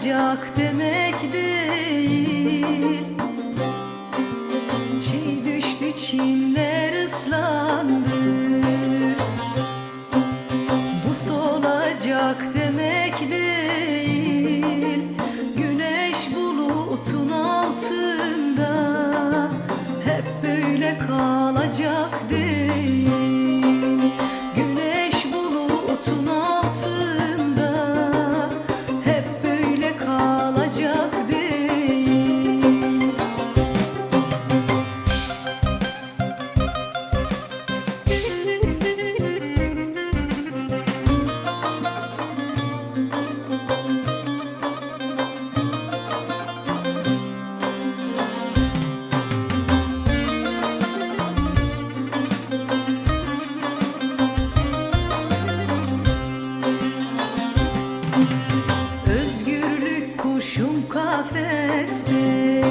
olacak demek değil. Çiğ düştü, çimler ıslandı. Bu solacak demek değil. Güneş bulutun altında hep böyle kalacak değil. Güneş bulutun altında hep böyle kalacak değil. Özgürlük kuşum kafeste,